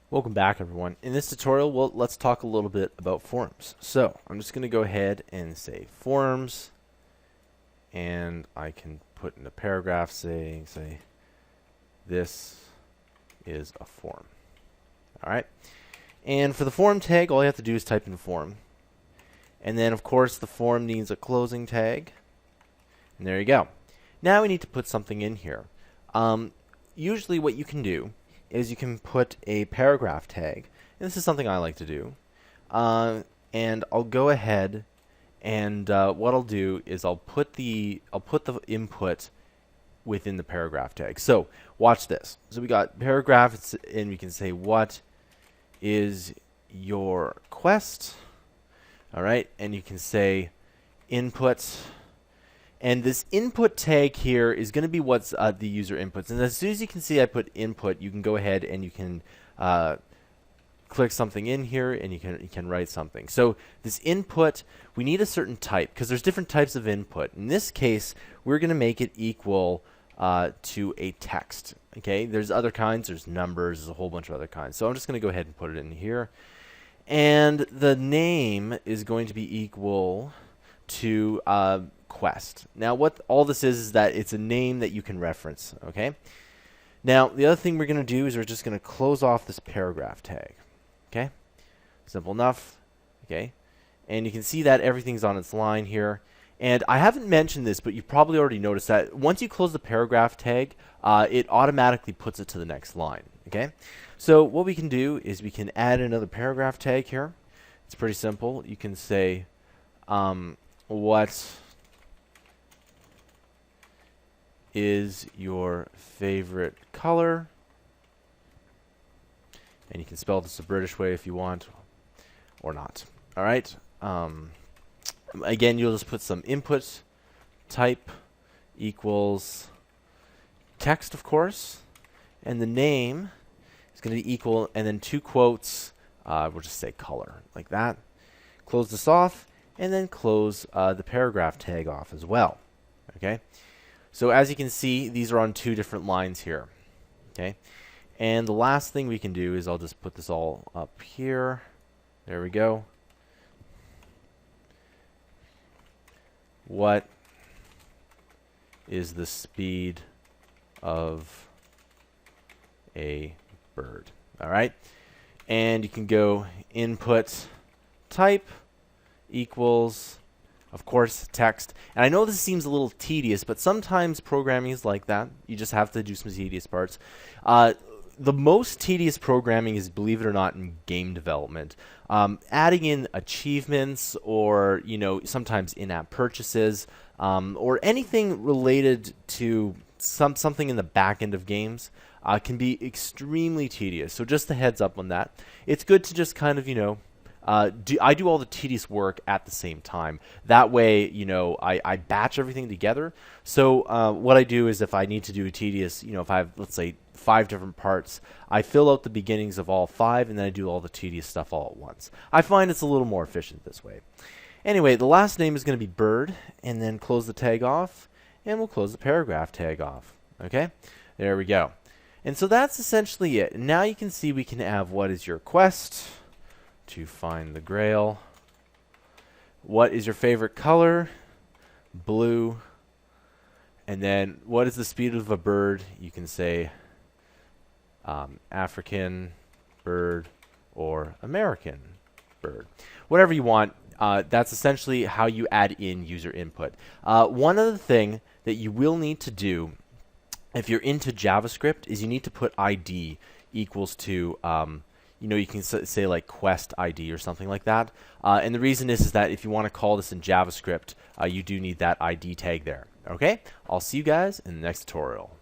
Welcome back, everyone. In this tutorial, let's talk a little bit about forms. So I'm just going to go ahead and say forms, and I can put in a paragraph saying, this is a form. All right. And for the form tag, all you have to do is type in form. And then, of course, the form needs a closing tag. And there you go. Now we need to put something in here. Usually what you can do is you can put a paragraph tag. And this is something I like to do. And I'll go ahead and what I'll do is I'll put the input within the paragraph tag. So watch this. So we got paragraph, and we can say, what is your quest? All right, and you can say input. And this input tag here is going to be what's the user inputs. And as soon as you can see I put input, you can go ahead and you can click something in here, and you can write something. So this input, we need a certain type because there's different types of input. In this case, we're going to make it equal to a text. Okay, there's other kinds. There's numbers. There's a whole bunch of other kinds. So I'm just going to go ahead and put it in here. And the name is going to be equal to quest. Now what all this is that it's a name that you can reference. Okay. Now the other thing we're going to do is we're just going to close off this paragraph tag. Okay. Simple enough. Okay. And you can see that everything's on its line here. And I haven't mentioned this, but you probably already noticed that once you close the paragraph tag, it automatically puts it to the next line. Okay. So what we can do is we can add another paragraph tag here. It's pretty simple. You can say what is your favorite color? And you can spell this the British way if you want, or not. All right. Again, you'll just put some input type equals text, of course, and the name is going to be equal, and then two quotes. We'll just say color, like that. Close this off, and then close the paragraph tag off as well. Okay. So as you can see, these are on two different lines here. Okay. And the last thing we can do is I'll just put this all up here. There we go. What is the speed of a bird? All right. And you can go input type equals, of course, text. And I know this seems a little tedious, but sometimes programming is like that. You just have to do some tedious parts. The most tedious programming is, believe it or not, in game development. Adding in achievements, or sometimes in-app purchases, or anything related to something in the back end of games can be extremely tedious. So just a heads up on that. It's good to just kind of I do all the tedious work at the same time. That way, I batch everything together. So what I do is if I need to do a tedious, if I have, let's say, 5 different parts, I fill out the beginnings of all 5, and then I do all the tedious stuff all at once. I find it's a little more efficient this way. Anyway, the last name is going to be bird, and then close the tag off, and we'll close the paragraph tag off. Okay, there we go. And so that's essentially it. And now you can see we can have what is your quest to find the grail. What is your favorite color? Blue. And then what is the speed of a bird? You can say African bird or American bird. Whatever you want. That's essentially how you add in user input. One other thing that you will need to do if you're into JavaScript is you need to put ID equals to you can say like quest ID or something like that. And the reason is that if you want to call this in JavaScript, you do need that ID tag there. Okay? I'll see you guys in the next tutorial.